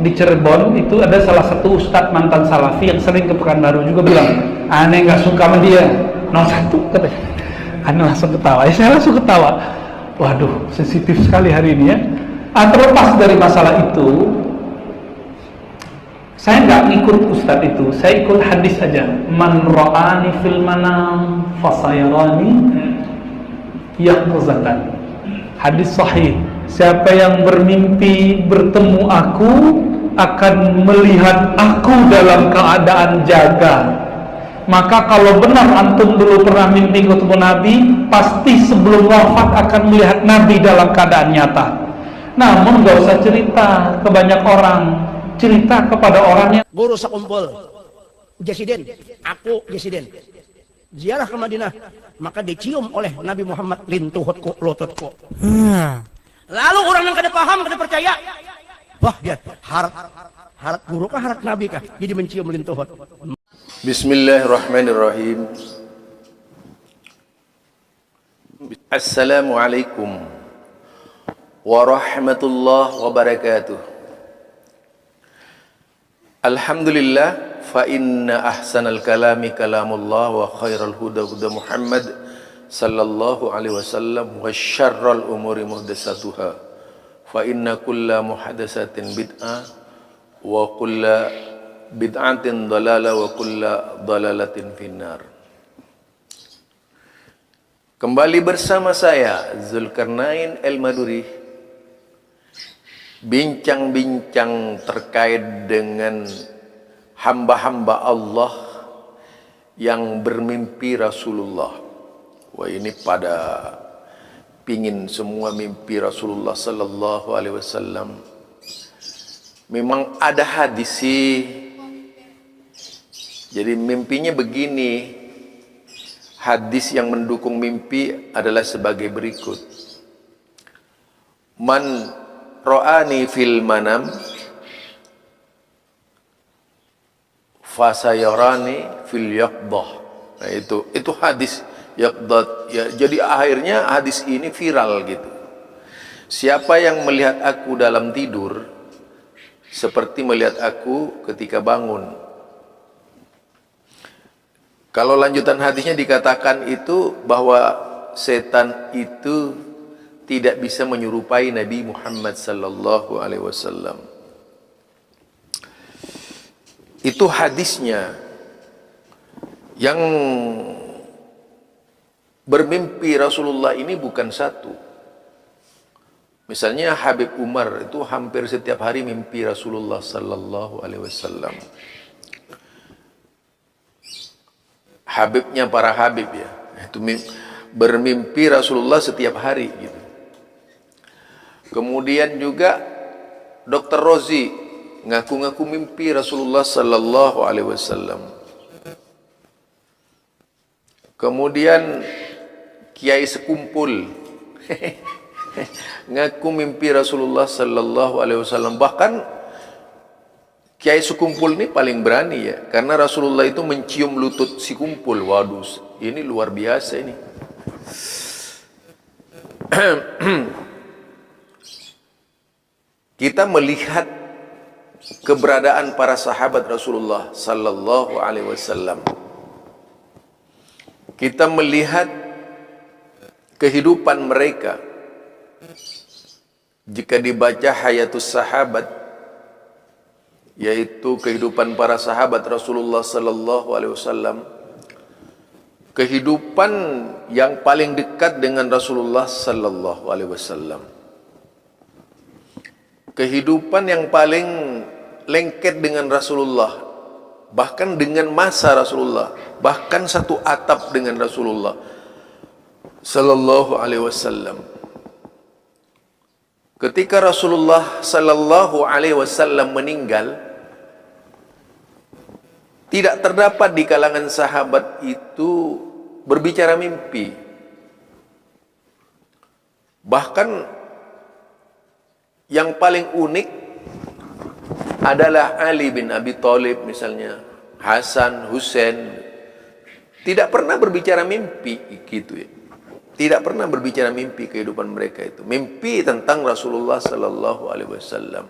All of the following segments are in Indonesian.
di Cirebon itu ada salah satu ustadz mantan salafi yang sering ke Pekanbaru juga bilang, aneh nggak suka sama dia, nomor satu katanya. Aneh langsung ketawa, saya langsung ketawa. Waduh, sensitif sekali hari ini ya. Terlepas dari masalah itu, saya nggak ngikut ustadz itu, saya ikut hadis aja. Man ra'ani fil manam fasayarani yaqzatan. Hadis sahih. Siapa yang bermimpi bertemu aku akan melihat aku dalam keadaan jaga. Maka kalau benar antum dulu pernah mimpi ketemu Nabi, pasti sebelum wafat akan melihat Nabi dalam keadaan nyata. Namun gak usah cerita ke banyak orang, cerita kepada orang yang guru sekumpul Jesiden, aku Jesiden ziarah ke Madinah, maka dicium oleh Nabi Muhammad lintuhutku lututku. Lalu orang yang kada paham, kada percaya, wah dia harap guru kah harap Nabi kah, jadi mencium lintuhut. Bismillahirrahmanirrahim. Assalamualaikum warahmatullahi wabarakatuh. Alhamdulillah, fa inna ahsanal kalami kalamullah wa khairal huda huda Muhammad sallallahu alaihi wasallam wa syarral umuri muhdatsatuha fa inna kulla muhdatsatin bid'ah wa kulla bid'atin dalalah wa kulla dalalatin finnar. Kembali bersama saya Zulkarnain El-Maduri, bincang-bincang terkait dengan hamba-hamba Allah yang bermimpi Rasulullah. Wah, ini pada pingin semua mimpi Rasulullah sallallahu alaihi wasallam. Memang ada hadis sih. Jadi mimpinya begini. Hadis yang mendukung mimpi adalah sebagai berikut. Man ra'ani fil manam fasayarani fil yaqdah. Nah, itu hadis yaqdah ya. Jadi akhirnya hadis ini viral gitu. Siapa yang melihat aku dalam tidur seperti melihat aku ketika bangun. Kalau lanjutan hadisnya dikatakan itu bahwa setan itu tidak bisa menyerupai Nabi Muhammad sallallahu alaihi wasallam. Itu hadisnya. Yang bermimpi Rasulullah ini bukan satu. Misalnya Habib Umar itu hampir setiap hari mimpi Rasulullah sallallahu alaihi wasallam. Habibnya para habib ya, itu bermimpi Rasulullah setiap hari gitu. Kemudian juga Dr. Rozi ngaku-ngaku mimpi Rasulullah sallallahu alaihi wasallam. Kemudian Kiai Sekumpul ngaku mimpi Rasulullah sallallahu alaihi wasallam. Bahkan Kiai Sekumpul ini paling berani ya, karena Rasulullah itu mencium lutut si kumpul. Waduh, ini luar biasa ini. Kita melihat keberadaan para sahabat Rasulullah sallallahu alaihi wasallam. Kita melihat kehidupan mereka. Jika dibaca Hayatus Sahabat, yaitu kehidupan para sahabat Rasulullah sallallahu alaihi wasallam, kehidupan yang paling dekat dengan Rasulullah sallallahu alaihi wasallam, kehidupan yang paling lengket dengan Rasulullah, bahkan dengan masa Rasulullah, bahkan satu atap dengan Rasulullah sallallahu alaihi wasallam. Ketika Rasulullah sallallahu alaihi wasallam meninggal, tidak terdapat di kalangan sahabat itu berbicara mimpi. Bahkan yang paling unik adalah Ali bin Abi Thalib misalnya, Hasan, Husain, tidak pernah berbicara mimpi gitu ya. Tidak pernah berbicara mimpi kehidupan mereka itu. Mimpi tentang Rasulullah sallallahu alaihi wasallam.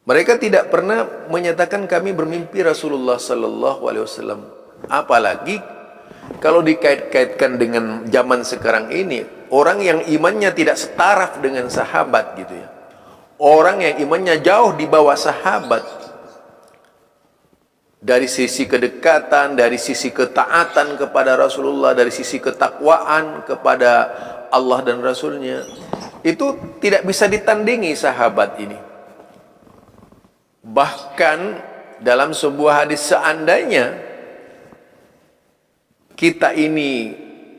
Mereka tidak pernah menyatakan kami bermimpi Rasulullah sallallahu alaihi wasallam. Apalagi kalau dikait-kaitkan dengan zaman sekarang ini, orang yang imannya tidak setaraf dengan sahabat gitu ya. Orang yang imannya jauh di bawah sahabat. Dari sisi kedekatan, dari sisi ketaatan kepada Rasulullah, dari sisi ketakwaan kepada Allah dan Rasulnya, itu tidak bisa ditandingi sahabat ini. Bahkan dalam sebuah hadis, seandainya kita ini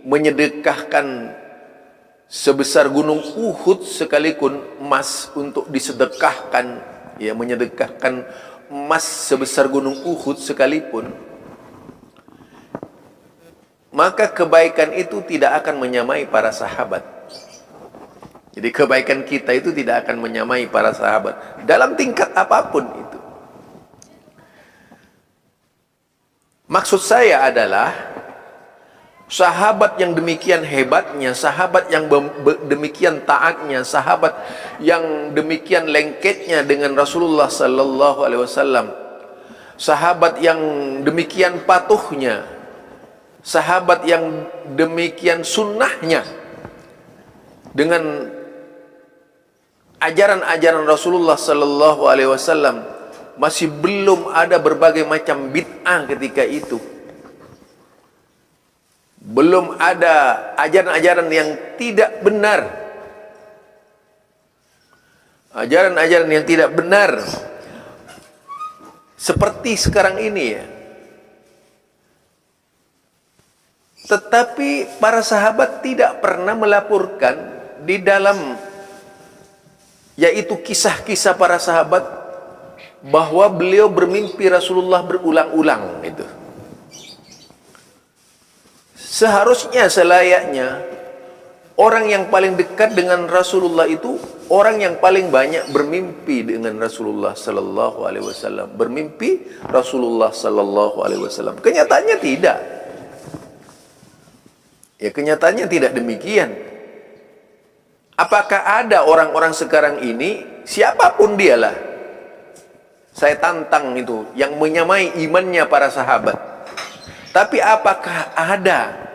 menyedekahkan sebesar gunung Uhud sekalipun emas untuk disedekahkan, ya, menyedekahkan emas sebesar gunung Uhud sekalipun, maka kebaikan itu tidak akan menyamai para sahabat. Jadi kebaikan kita itu tidak akan menyamai para sahabat dalam tingkat apapun itu. Maksud saya adalah sahabat yang demikian hebatnya, sahabat yang demikian taatnya, sahabat yang demikian lengketnya dengan Rasulullah sallallahu alaihi wasallam, sahabat yang demikian patuhnya, sahabat yang demikian sunnahnya dengan ajaran-ajaran Rasulullah sallallahu alaihi wasallam, masih belum ada berbagai macam bid'ah ketika itu. Belum ada ajaran-ajaran yang tidak benar. Ajaran-ajaran yang tidak benar seperti sekarang ini ya. Tetapi para sahabat tidak pernah melaporkan di dalam, yaitu kisah-kisah para sahabat, bahwa beliau bermimpi Rasulullah berulang-ulang itu. Seharusnya, selayaknya orang yang paling dekat dengan Rasulullah itu orang yang paling banyak bermimpi dengan Rasulullah sallallahu alaihi wasallam, bermimpi Rasulullah sallallahu alaihi wasallam. Kenyataannya tidak. Ya, kenyataannya tidak demikian. Apakah ada orang-orang sekarang ini, siapapun dialah, saya tantang itu, yang menyamai imannya para sahabat? Tapi apakah ada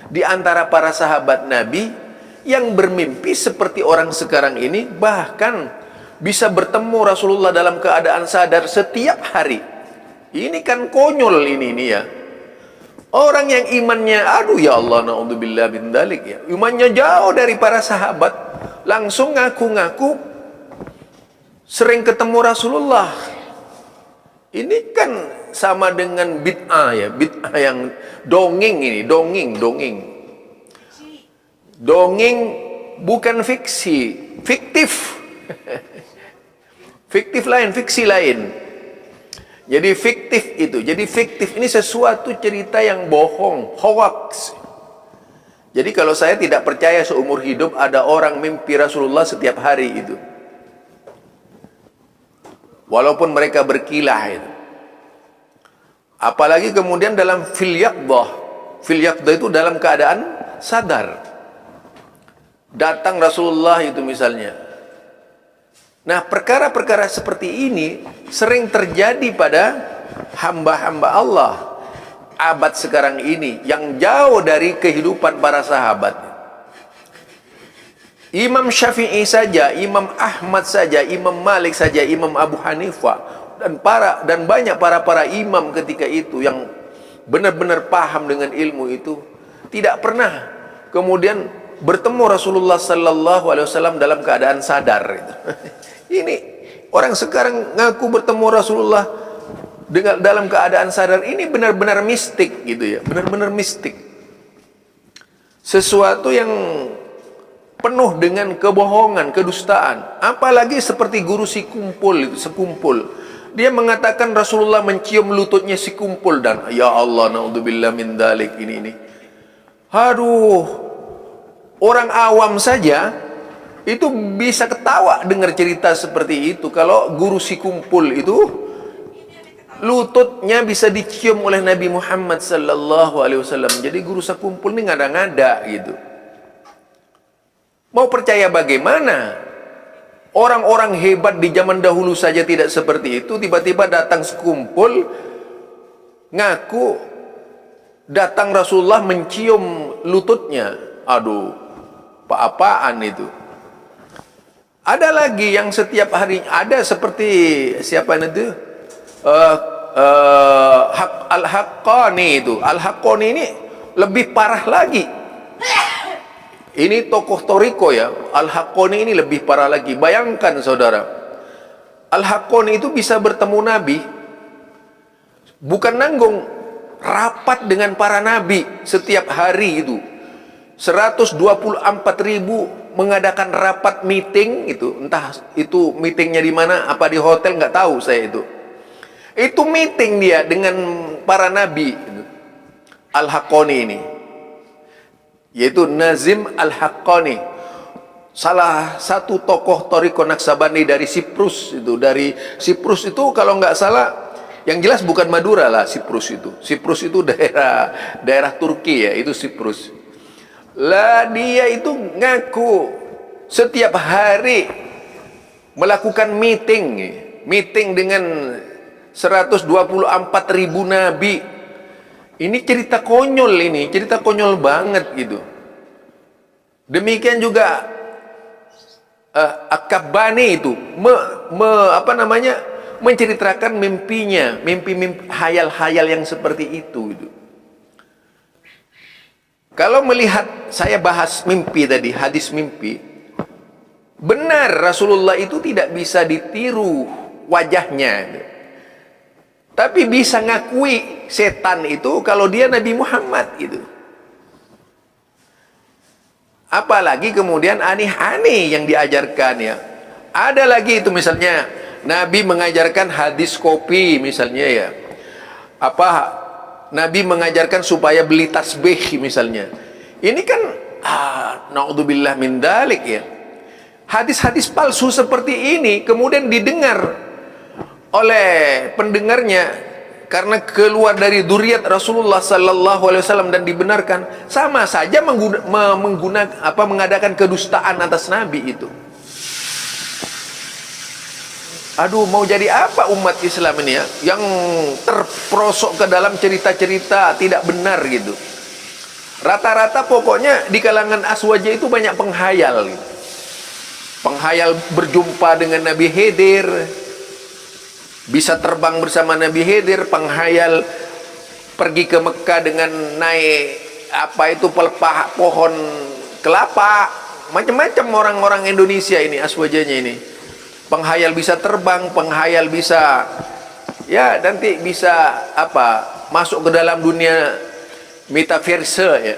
di antara para sahabat Nabi yang bermimpi seperti orang sekarang ini, bahkan bisa bertemu Rasulullah dalam keadaan sadar setiap hari? Ini kan konyol ini ya. Orang yang imannya, aduh ya Allah, naudzubillah min dzalik ya, imannya jauh dari para sahabat, langsung ngaku-ngaku sering ketemu Rasulullah. Ini kan sama dengan bid'ah ya, bid'ah yang dongeng ini, dongeng. Dongeng bukan fiksi, fiktif. Fiktif lain, fiksi lain. Jadi fiktif itu, jadi fiktif ini sesuatu cerita yang bohong, hoax. Jadi kalau saya tidak percaya seumur hidup ada orang mimpi Rasulullah setiap hari itu, walaupun mereka berkilah itu. Apalagi kemudian dalam fil yaqdah itu dalam keadaan sadar. Datang Rasulullah itu misalnya. Nah, perkara-perkara seperti ini sering terjadi pada hamba-hamba Allah abad sekarang ini yang jauh dari kehidupan para sahabat. Imam Syafi'i saja, Imam Ahmad saja, Imam Malik saja, Imam Abu Hanifah dan banyak para imam ketika itu yang benar-benar paham dengan ilmu itu tidak pernah kemudian bertemu Rasulullah sallallahu alaihi wasallam dalam keadaan sadar. Ini orang sekarang ngaku bertemu Rasulullah dengan dalam keadaan sadar, ini benar-benar mistik gitu ya, benar-benar mistik. Sesuatu yang penuh dengan kebohongan, kedustaan. Apalagi seperti guru Sikumpul itu, Sekumpul. Dia mengatakan Rasulullah mencium lututnya Sikumpul, dan ya Allah, naudzubillah min dzalik, ini. Aduh, orang awam saja itu bisa ketawa dengar cerita seperti itu. Kalau guru Sikumpul itu lututnya bisa dicium oleh Nabi Muhammad sallallahu alaihi wasallam. Jadi guru Sikumpul ini ngada-ngada gitu. Mau percaya bagaimana? Orang-orang hebat di zaman dahulu saja tidak seperti itu, tiba-tiba datang sekumpul, ngaku datang Rasulullah mencium lututnya. Aduh, apa-apaan itu? Ada lagi yang setiap hari, ada seperti siapa itu? Al-Haqqani itu. Al-Haqqani ini lebih parah lagi. Ini tokoh Toriko ya. Al-Haqqani ini lebih parah lagi. Bayangkan saudara, Al-Haqqani itu bisa bertemu Nabi, bukan nanggung, rapat dengan para Nabi setiap hari itu. 124.000 mengadakan rapat meeting itu. Entah itu meetingnya di mana, apa di hotel, nggak tahu saya itu. Itu meeting dia dengan para Nabi. Al-Haqqani ini, yaitu Nazim Al-Haqqani, salah satu tokoh Thariqah Naqsabandi dari Siprus itu. Dari Siprus itu kalau nggak salah, yang jelas bukan Madura lah Siprus itu. Siprus itu daerah Turki ya, itu Siprus. Lah dia itu ngaku setiap hari melakukan meeting dengan 124.000 nabi. Ini cerita konyol, ini cerita konyol banget gitu. Demikian juga Ak-Kabbani itu menceritakan mimpinya, mimpi hayal-hayal yang seperti itu gitu. Kalau melihat, saya bahas mimpi tadi, hadis mimpi, benar Rasulullah itu tidak bisa ditiru wajahnya, tapi bisa ngakui setan itu kalau dia Nabi Muhammad gitu. Apalagi kemudian aneh-aneh yang diajarkan ya. Ada lagi itu misalnya Nabi mengajarkan hadis kopi misalnya ya. Nabi mengajarkan supaya beli tasbih misalnya. Ini kan naudzubillah min dalik ya. Hadis-hadis palsu seperti ini kemudian didengar oleh pendengarnya karena keluar dari dzurriyyat Rasulullah sallallahu alaihi wasallam dan dibenarkan, sama saja mengadakan kedustaan atas Nabi itu. Aduh, mau jadi apa umat Islam ini ya, yang terperosok ke dalam cerita-cerita tidak benar gitu. Rata-rata pokoknya di kalangan aswaja itu banyak penghayal gitu. Penghayal berjumpa dengan Nabi Khidir, bisa terbang bersama Nabi Khidir, penghayal pergi ke Mekah dengan naik pelepah pohon kelapa, macam-macam orang-orang Indonesia ini aswajanya ini. Penghayal bisa terbang, penghayal bisa ya nanti bisa masuk ke dalam dunia metaverse ya.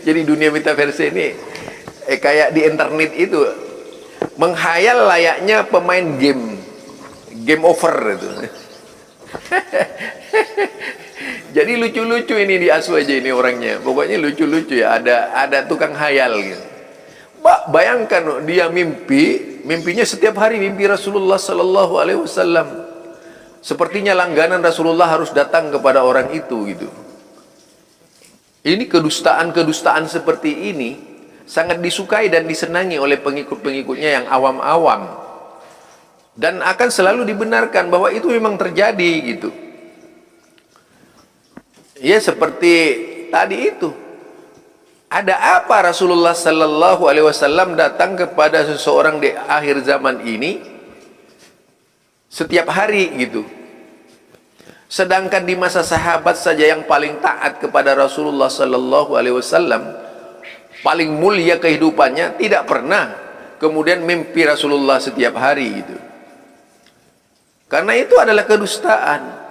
Jadi dunia metaverse ini kayak di internet itu, menghayal layaknya pemain game over itu. Jadi lucu-lucu ini di aswaja ini orangnya, pokoknya lucu-lucu ya, ada tukang hayal gitu. Bayangkan dia mimpinya setiap hari mimpi Rasulullah sallallahu alaihi wasallam. Sepertinya langganan Rasulullah harus datang kepada orang itu gitu. Ini kedustaan seperti ini sangat disukai dan disenangi oleh pengikut-pengikutnya yang awam-awam, dan akan selalu dibenarkan bahwa itu memang terjadi gitu. Ya seperti tadi itu. Ada apa Rasulullah sallallahu alaihi wasallam datang kepada seseorang di akhir zaman ini setiap hari gitu. Sedangkan di masa sahabat saja yang paling taat kepada Rasulullah sallallahu alaihi wasallam, paling mulia kehidupannya, tidak pernah kemudian mimpi Rasulullah setiap hari gitu. Karena itu adalah kedustaan.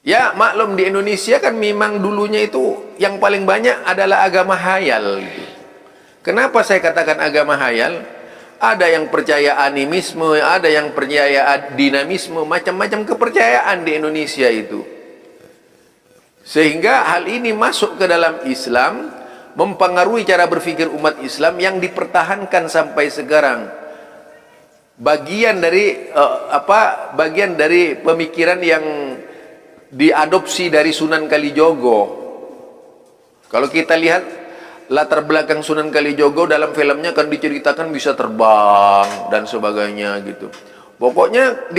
Ya maklum, di Indonesia kan memang dulunya itu yang paling banyak adalah agama hayal gitu. Kenapa saya katakan agama hayal? Ada yang percaya animisme, ada yang percaya dinamisme, macam-macam kepercayaan di Indonesia itu. Sehingga hal ini masuk ke dalam Islam, mempengaruhi cara berpikir umat Islam yang dipertahankan sampai sekarang. Bagian dari pemikiran yang diadopsi dari Sunan Kalijogo. Kalau kita lihat latar belakang Sunan Kalijogo dalam filmnya kan diceritakan bisa terbang dan sebagainya gitu. Pokoknya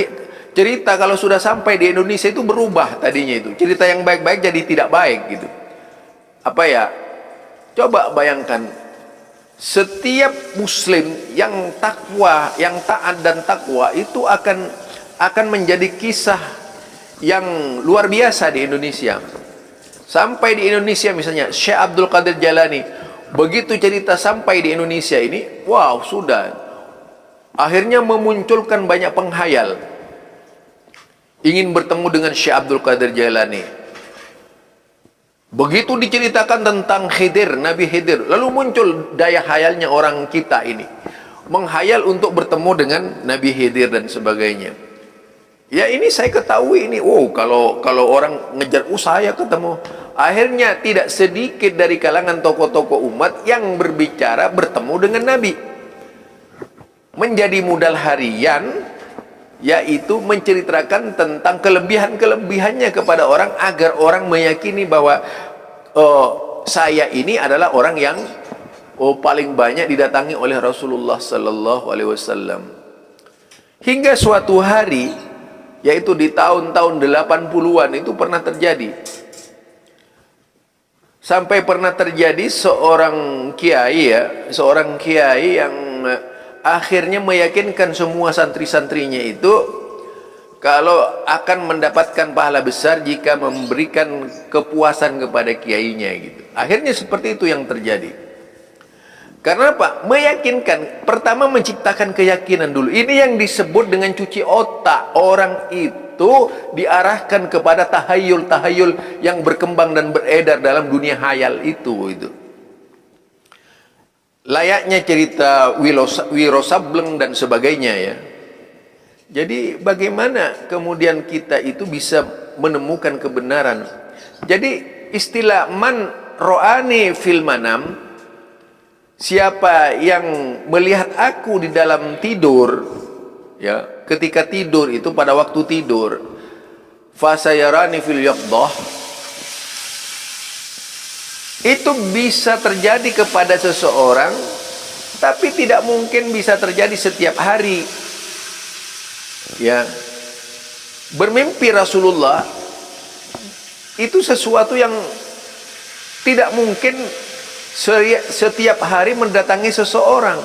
cerita kalau sudah sampai di Indonesia itu berubah tadinya itu. Cerita yang baik-baik jadi tidak baik gitu. Apa ya? Coba bayangkan, setiap muslim yang takwa, yang taat dan takwa itu akan menjadi kisah yang luar biasa di Indonesia. Sampai di Indonesia misalnya Syekh Abdul Qadir Jalani, begitu cerita sampai di Indonesia ini, wow, sudah akhirnya memunculkan banyak penghayal ingin bertemu dengan Syekh Abdul Qadir Jalani. Begitu diceritakan tentang Khidir, Nabi Khidir, lalu muncul daya hayalnya orang kita ini, menghayal untuk bertemu dengan Nabi Khidir dan sebagainya. Ya ini saya ketahui ini, oh kalau orang ngejar, saya ketemu. Akhirnya tidak sedikit dari kalangan tokoh-tokoh umat yang berbicara bertemu dengan Nabi. Menjadi modal harian, yaitu menceritakan tentang kelebihan-kelebihannya kepada orang, agar orang meyakini bahwa saya ini adalah orang yang paling banyak didatangi oleh Rasulullah Sallallahu Alaihi Wasallam. Hingga suatu hari, yaitu di tahun-tahun 80-an itu pernah terjadi. Sampai pernah terjadi seorang kiai yang akhirnya meyakinkan semua santri-santrinya itu kalau akan mendapatkan pahala besar jika memberikan kepuasan kepada kiainya gitu. Akhirnya seperti itu yang terjadi. Karena apa? Meyakinkan, pertama menciptakan keyakinan dulu. Ini yang disebut dengan cuci otak. Orang itu diarahkan kepada tahayul-tahayul yang berkembang dan beredar dalam dunia hayal itu. Layaknya cerita Wiro Sableng dan sebagainya ya. Jadi bagaimana kemudian kita itu bisa menemukan kebenaran? Jadi istilah man ro'ani fil manam, siapa yang melihat aku di dalam tidur, ya, ketika tidur itu pada waktu tidur, fasayarani fil yaqdah, itu bisa terjadi kepada seseorang, tapi tidak mungkin bisa terjadi setiap hari. Ya, bermimpi Rasulullah itu sesuatu yang tidak mungkin setiap hari mendatangi seseorang.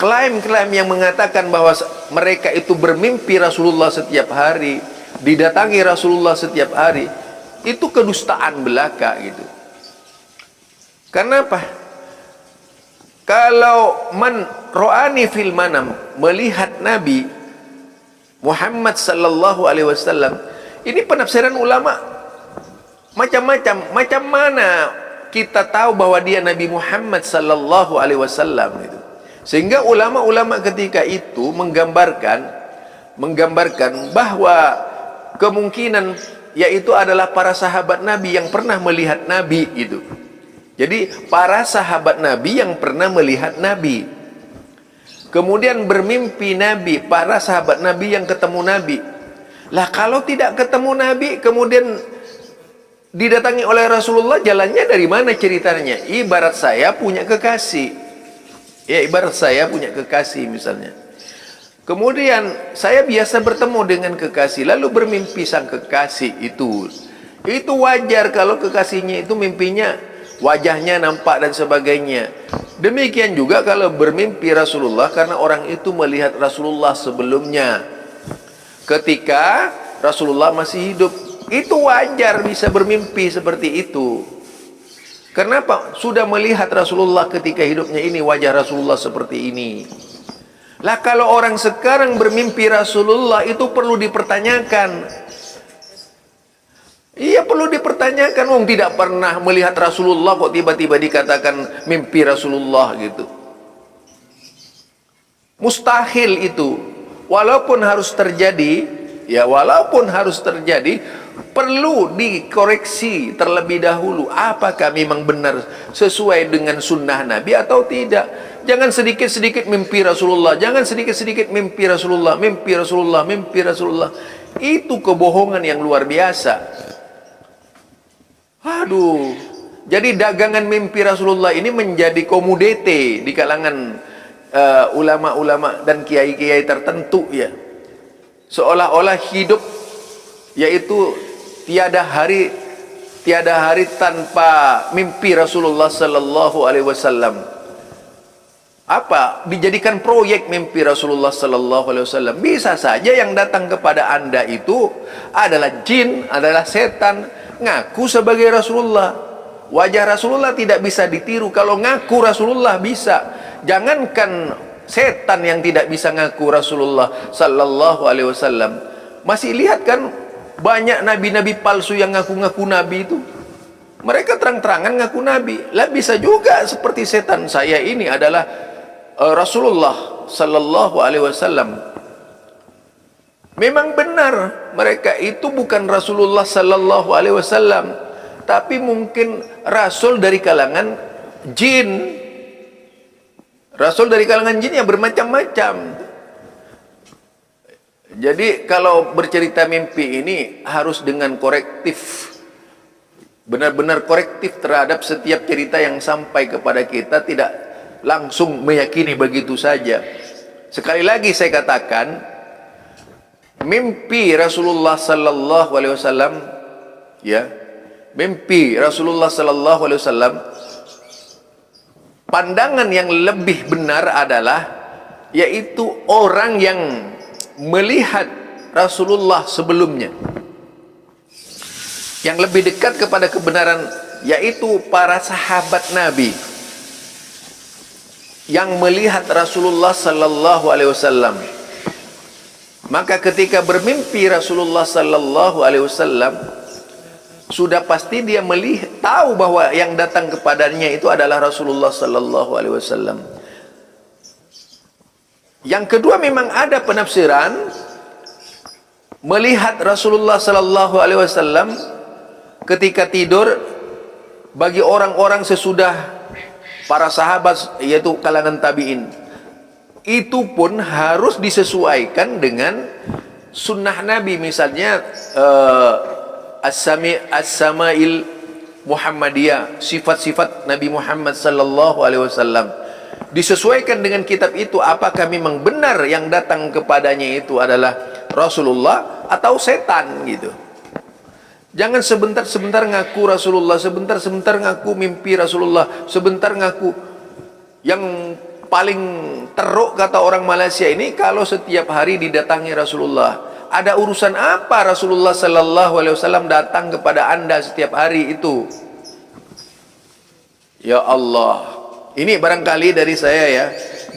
Klaim-klaim yang mengatakan bahwa mereka itu bermimpi Rasulullah setiap hari, didatangi Rasulullah setiap hari, itu kedustaan belaka gitu. Karena apa? Kalau man ro'ani fil manam, melihat Nabi Muhammad sallallahu alaihi wasallam, ini penafsiran ulama macam-macam. Macam mana kita tahu bahwa dia Nabi Muhammad sallallahu alaihi wasallam itu? Sehingga ulama-ulama ketika itu menggambarkan bahwa kemungkinan yaitu adalah para sahabat Nabi yang pernah melihat Nabi itu. Jadi para sahabat Nabi yang pernah melihat Nabi, kemudian bermimpi Nabi, para sahabat Nabi yang ketemu Nabi. Lah kalau tidak ketemu Nabi kemudian didatangi oleh Rasulullah, jalannya dari mana ceritanya? Ibarat saya punya kekasih. Ya, ibarat saya punya kekasih misalnya. Kemudian saya biasa bertemu dengan kekasih, lalu bermimpi sang kekasih itu. Itu wajar kalau kekasihnya itu mimpinya wajahnya nampak dan sebagainya. Demikian juga kalau bermimpi Rasulullah, karena orang itu melihat Rasulullah sebelumnya ketika Rasulullah masih hidup. Itu wajar bisa bermimpi seperti itu. Kenapa? Sudah melihat Rasulullah ketika hidupnya ini, wajah Rasulullah seperti ini. Lah kalau orang sekarang bermimpi Rasulullah, itu perlu dipertanyakan. Iya, perlu dipertanyakan. Wong tidak pernah melihat Rasulullah kok tiba-tiba dikatakan mimpi Rasulullah gitu. Mustahil itu. Walaupun harus terjadi, ya walaupun harus terjadi, perlu dikoreksi terlebih dahulu. Apakah memang benar sesuai dengan sunnah Nabi atau tidak? Jangan sedikit-sedikit mimpi Rasulullah, jangan sedikit-sedikit mimpi Rasulullah, mimpi Rasulullah, mimpi Rasulullah. Itu kebohongan yang luar biasa. Aduh, Jadi dagangan mimpi Rasulullah ini menjadi komoditi di kalangan ulama-ulama dan kiai-kiai tertentu ya. Seolah-olah hidup yaitu tiada hari tanpa mimpi Rasulullah sallallahu alaihi wasallam. Apa? Dijadikan proyek mimpi Rasulullah sallallahu alaihi wasallam. Bisa saja yang datang kepada Anda itu adalah jin, adalah setan, ngaku sebagai Rasulullah. Wajah Rasulullah tidak bisa ditiru, kalau ngaku Rasulullah bisa. Jangankan setan yang tidak bisa ngaku Rasulullah sallallahu alaihi wasallam. Masih lihat kan banyak nabi-nabi palsu yang ngaku-ngaku nabi itu. Mereka terang-terangan ngaku nabi. Lah bisa juga seperti setan, saya ini adalah Rasulullah sallallahu alaihi wasallam. Memang benar mereka itu bukan Rasulullah sallallahu alaihi wasallam, tapi mungkin rasul dari kalangan jin. Rasul dari kalangan jin yang bermacam-macam. Jadi kalau bercerita mimpi ini harus dengan korektif. Benar-benar korektif terhadap setiap cerita yang sampai kepada kita, tidak langsung meyakini begitu saja. Sekali lagi saya katakan, mimpi Rasulullah sallallahu alaihi wasallam ya, mimpi Rasulullah sallallahu alaihi wasallam, pandangan yang lebih benar adalah yaitu orang yang melihat Rasulullah sebelumnya. Yang lebih dekat kepada kebenaran yaitu para sahabat Nabi yang melihat Rasulullah sallallahu alaihi wasallam. Maka ketika bermimpi Rasulullah sallallahu alaihi wasallam, sudah pasti dia tahu bahwa yang datang kepadanya itu adalah Rasulullah sallallahu alaihi wasallam. Yang kedua, memang ada penafsiran melihat Rasulullah sallallahu alaihi wasallam ketika tidur bagi orang-orang sesudah para sahabat, yaitu kalangan tabi'in. Itu pun harus disesuaikan dengan sunnah Nabi. Misalnya As-Sama'il Muhammadiyah, sifat-sifat Nabi Muhammad sallallahu alaihi wasallam, disesuaikan dengan kitab itu. Apakah memang benar yang datang kepadanya itu adalah Rasulullah atau setan gitu. Jangan sebentar-sebentar ngaku Rasulullah, sebentar-sebentar ngaku mimpi Rasulullah, sebentar ngaku. Yang paling teruk kata orang Malaysia ini, kalau setiap hari didatangi Rasulullah. Ada urusan apa Rasulullah sallallahu alaihi wasallam datang kepada Anda setiap hari itu? Ya Allah, ini barangkali dari saya ya.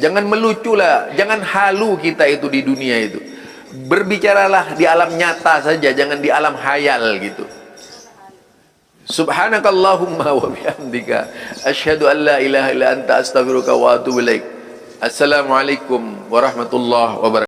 Jangan meluculah, jangan halu kita itu di dunia itu. Berbicaralah di alam nyata saja, jangan di alam hayal gitu. Subhanakallahumma wa bihamdika asyhadu an la ilaha illa anta astaghfiruka wa atubu ilaik. Assalamualaikum warahmatullahi wabarakatuh.